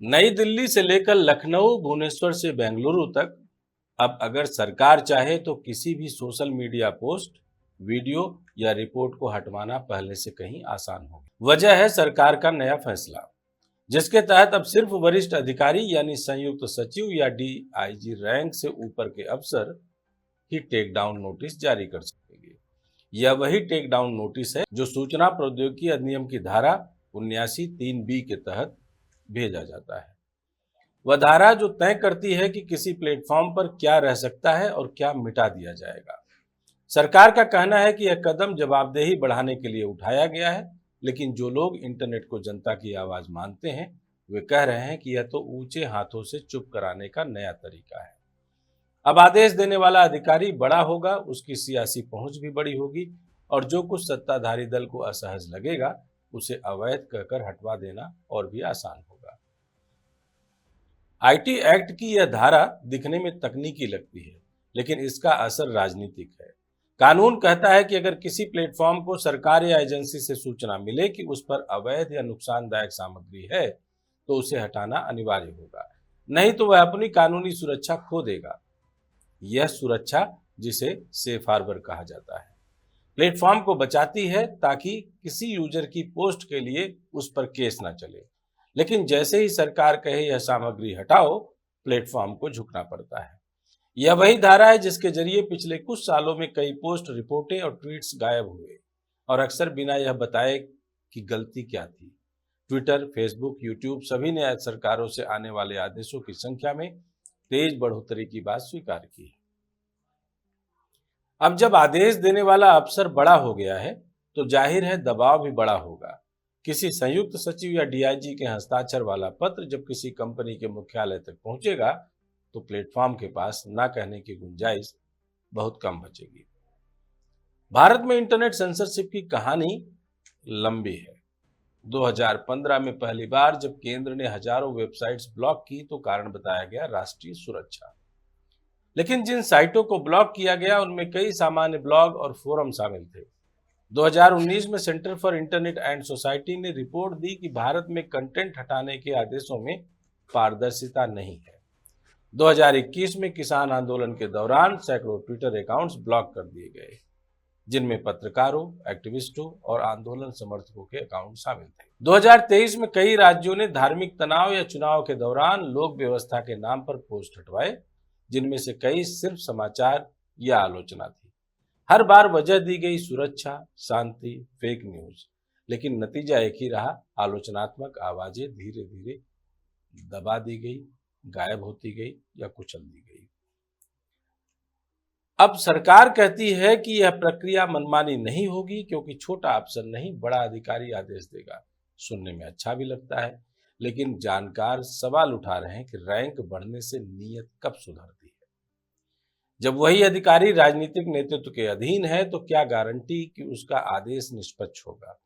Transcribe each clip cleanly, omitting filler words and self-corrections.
नई दिल्ली से लेकर लखनऊ, भुवनेश्वर से बेंगलुरु तक अब अगर सरकार चाहे तो किसी भी सोशल मीडिया पोस्ट, वीडियो या रिपोर्ट को हटवाना पहले से कहीं आसान होगा। वजह है सरकार का नया फैसला, जिसके तहत अब सिर्फ वरिष्ठ अधिकारी यानी संयुक्त सचिव या डीआईजी रैंक से ऊपर के अफसर ही टेक डाउन नोटिस जारी कर सकेंगे। यह वही टेक डाउन नोटिस है जो सूचना प्रौद्योगिकी अधिनियम की धारा 79(3)(b) के तहत भेजा जाता है। वह धारा जो तय करती है कि किसी प्लेटफॉर्म पर क्या रह सकता है और क्या मिटा दिया जाएगा। सरकार का कहना है कि यह कदम जवाबदेही बढ़ाने के लिए उठाया गया है, लेकिन जो लोग इंटरनेट को जनता की आवाज मानते हैं, वे कह रहे हैं कि यह तो ऊंचे हाथों से चुप कराने का नया तरीका है। अब आदेश देने वाला अधिकारी बड़ा होगा, उसकी सियासी पहुंच भी बड़ी होगी और जो कुछ सत्ताधारी दल को असहज लगेगा, उसे अवैध कहकर हटवा देना और भी आसान होगा। आईटी एक्ट की यह धारा दिखने में तकनीकी लगती है, लेकिन इसका असर राजनीतिक है। कानून कहता है कि अगर किसी प्लेटफॉर्म को सरकार या एजेंसी से सूचना मिले कि उस पर अवैध या नुकसानदायक सामग्री है, तो उसे हटाना अनिवार्य होगा, नहीं तो वह अपनी कानूनी सुरक्षा खो देगा। यह सुरक्षा, जिसे सेफ हार्बर कहा जाता है, प्लेटफॉर्म को बचाती है ताकि किसी यूजर की पोस्ट के लिए उस पर केस ना चले। लेकिन जैसे ही सरकार कहे यह सामग्री हटाओ, प्लेटफॉर्म को झुकना पड़ता है। यह वही धारा है जिसके जरिए पिछले कुछ सालों में कई पोस्ट, रिपोर्टें और ट्वीट्स गायब हुए, और अक्सर बिना यह बताए कि गलती क्या थी। ट्विटर, फेसबुक, यूट्यूब सभी ने सरकारों से आने वाले आदेशों की संख्या में तेज बढ़ोतरी की बात स्वीकार की है। अब जब आदेश देने वाला अफसर बड़ा हो गया है, तो जाहिर है दबाव भी बड़ा होगा। किसी संयुक्त सचिव या डीआईजी के हस्ताक्षर वाला पत्र जब किसी कंपनी के मुख्यालय तक पहुंचेगा, तो प्लेटफॉर्म के पास ना कहने की गुंजाइश बहुत कम बचेगी। भारत में इंटरनेट सेंसरशिप की कहानी लंबी है। 2015 में पहली बार जब केंद्र ने हजारों वेबसाइट्स ब्लॉक की, तो कारण बताया गया राष्ट्रीय सुरक्षा। लेकिन जिन साइटों को ब्लॉक किया गया, उनमें कई सामान्य ब्लॉग और फोरम शामिल थे। 2019 में centre for internet and society ने रिपोर्ट दी कि भारत में कंटेंट हटाने के आदेशों में पारदर्शिता नहीं है। 2021 में किसान आंदोलन के दौरान सैकड़ों ट्विटर अकाउंट्स ब्लॉक कर दिए गए, जिनमें पत्रकारों, एक्टिविस्टों और आंदोलन समर्थकों के अकाउंट शामिल थे। 2023 में कई राज्यों ने धार्मिक तनाव या चुनाव के दौरान लोक व्यवस्था के नाम पर पोस्ट हटवाए, जिनमें से कई सिर्फ समाचार या आलोचना थी। हर बार वजह दी गई सुरक्षा, शांति, फेक न्यूज, लेकिन नतीजा एक ही रहा, आलोचनात्मक आवाजें धीरे धीरे दबा दी गई, गायब होती गई या कुचल दी गई। अब सरकार कहती है कि यह प्रक्रिया मनमानी नहीं होगी, क्योंकि छोटा अफसर नहीं, बड़ा अधिकारी आदेश देगा। सुनने में अच्छा भी लगता है, लेकिन जानकार सवाल उठा रहे हैं कि रैंक बढ़ने से नीयत कब सुधरती है। जब वही अधिकारी राजनीतिक नेतृत्व के अधीन है, तो क्या गारंटी कि उसका आदेश निष्पक्ष होगा।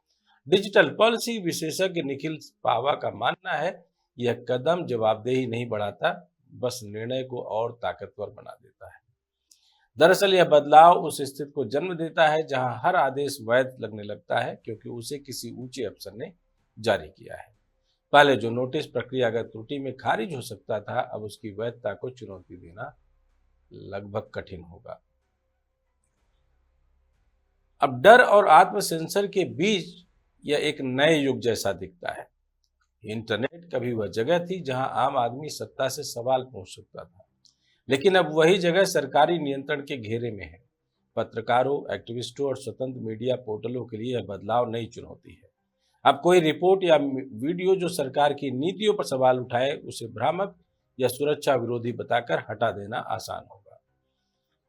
डिजिटल पॉलिसी विशेषज्ञ निखिल पावा का मानना है, यह कदम जवाबदेही नहीं बढ़ाता, बस निर्णय को और ताकतवर बना देता है। दरअसल यह बदलाव उस स्थिति को जन्म देता है जहां हर आदेश वैध लगने लगता है, क्योंकि उसे किसी ऊंचे अफसर ने जारी किया है। पहले जो नोटिस प्रक्रियागत त्रुटि में खारिज हो सकता था, अब उसकी वैधता को चुनौती देना लगभग कठिन होगा। अब डर और आत्म सेंसर के बीच यह एक नए युग जैसा दिखता है। इंटरनेट कभी वह जगह थी जहां आम आदमी सत्ता से सवाल पूछ सकता था, लेकिन अब वही जगह सरकारी नियंत्रण के घेरे में है। पत्रकारों, एक्टिविस्टों और स्वतंत्र मीडिया पोर्टलों के लिए यह बदलाव नई चुनौती है। अब कोई रिपोर्ट या वीडियो जो सरकार की नीतियों पर सवाल उठाए, उसे भ्रामक या सुरक्षा विरोधी बताकर हटा देना आसान होगा।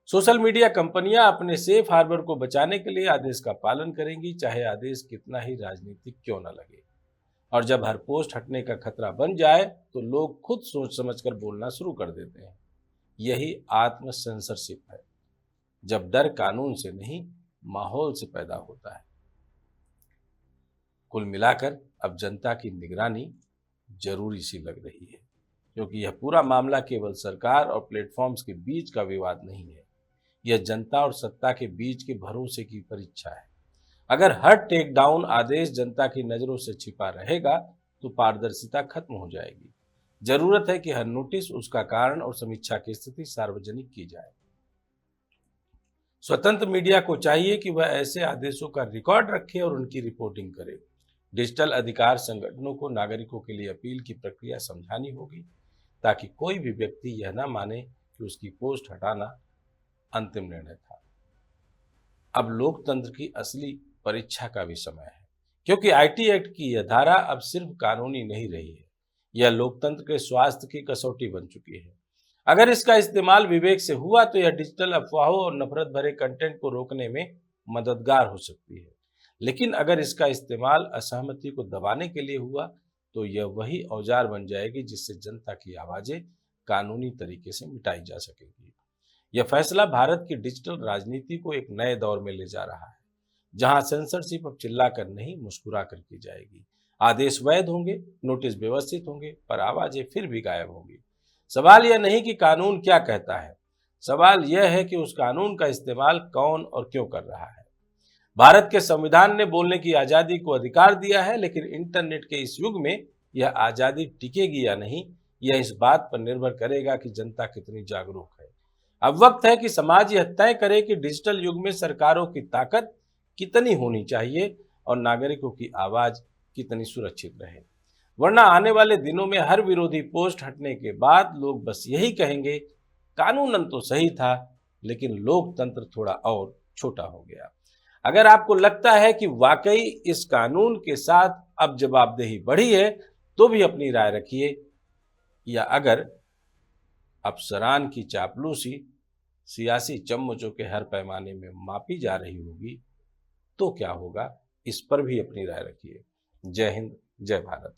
सोशल मीडिया कंपनियां अपने सेफ हार्बर को बचाने के लिए आदेश का पालन करेंगी, चाहे आदेश कितना ही राजनीतिक क्यों न लगे। और जब हर पोस्ट हटने का खतरा बन जाए, तो लोग खुद सोच समझकर बोलना शुरू कर देते हैं। यही आत्म सेंसरशिप है, जब डर कानून से नहीं, माहौल से पैदा होता है। कुल मिलाकर अब जनता की निगरानी जरूरी सी लग रही है, क्योंकि यह पूरा मामला केवल सरकार और प्लेटफॉर्म्स के बीच का विवाद नहीं है, यह जनता और सत्ता के बीच के भरोसे की परीक्षा है। अगर हर टेक डाउन आदेश जनता की नजरों से छिपा रहेगा, तो पारदर्शिता खत्म हो जाएगी। जरूरत है कि हर नोटिस, उसका कारण और समीक्षा की स्थिति सार्वजनिक की जाए। स्वतंत्र मीडिया को चाहिए कि वह ऐसे आदेशों का रिकॉर्ड रखे और उनकी रिपोर्टिंग करे। डिजिटल अधिकार संगठनों को नागरिकों के लिए अपील की प्रक्रिया समझानी होगी, ताकि कोई भी व्यक्ति यह न माने कि उसकी पोस्ट हटाना अंतिम निर्णय था। अब लोकतंत्र की असली परीक्षा का भी समय है, क्योंकि आईटी एक्ट की यह धारा अब सिर्फ कानूनी नहीं रही है, यह लोकतंत्र के स्वास्थ्य की कसौटी बन चुकी है। अगर इसका इस्तेमाल विवेक से हुआ तो यह डिजिटल अफवाहों और नफरत भरे कंटेंट को रोकने में मददगार हो सकती है। लेकिन अगर इसका इस्तेमाल असहमति को दबाने के लिए हुआ तो यह वही औजार बन जाएगी जिससे जनता की आवाजें कानूनी तरीके से मिटाई जा सकेगी। यह फैसला भारत की डिजिटल राजनीति को एक नए दौर में ले जा रहा है, जहां सेंसरशिप अब चिल्लाकर नहीं, मुस्कुरा कर की जाएगी। आदेश वैध होंगे, नोटिस व्यवस्थित होंगे, पर आवाजें फिर भी गायब होंगी। सवाल यह नहीं कि कानून क्या कहता है, सवाल यह है कि उस कानून का इस्तेमाल कौन और क्यों कर रहा है। भारत के संविधान ने बोलने की आजादी को अधिकार दिया है, लेकिन इंटरनेट के इस युग में यह आजादी टिकेगी या नहीं, यह इस बात पर निर्भर करेगा कि जनता कितनी जागरूक है। अब वक्त है कि समाज यह तय करे कि डिजिटल युग में सरकारों की ताकत कितनी होनी चाहिए और नागरिकों की आवाज कितनी सुरक्षित रहे। वरना आने वाले दिनों में हर विरोधी पोस्ट हटने के बाद लोग बस यही कहेंगे, कानूनन तो सही था, लेकिन लोकतंत्र थोड़ा और छोटा हो गया। अगर आपको लगता है कि वाकई इस कानून के साथ अब जवाबदेही बढ़ी है, तो भी अपनी राय रखिए। या अगर अफसरान की चापलूसी सियासी चम्मचों के हर पैमाने में मापी जा रही होगी, तो क्या होगा, इस पर भी अपनी राय रखिए। जय हिंद, जय भारत।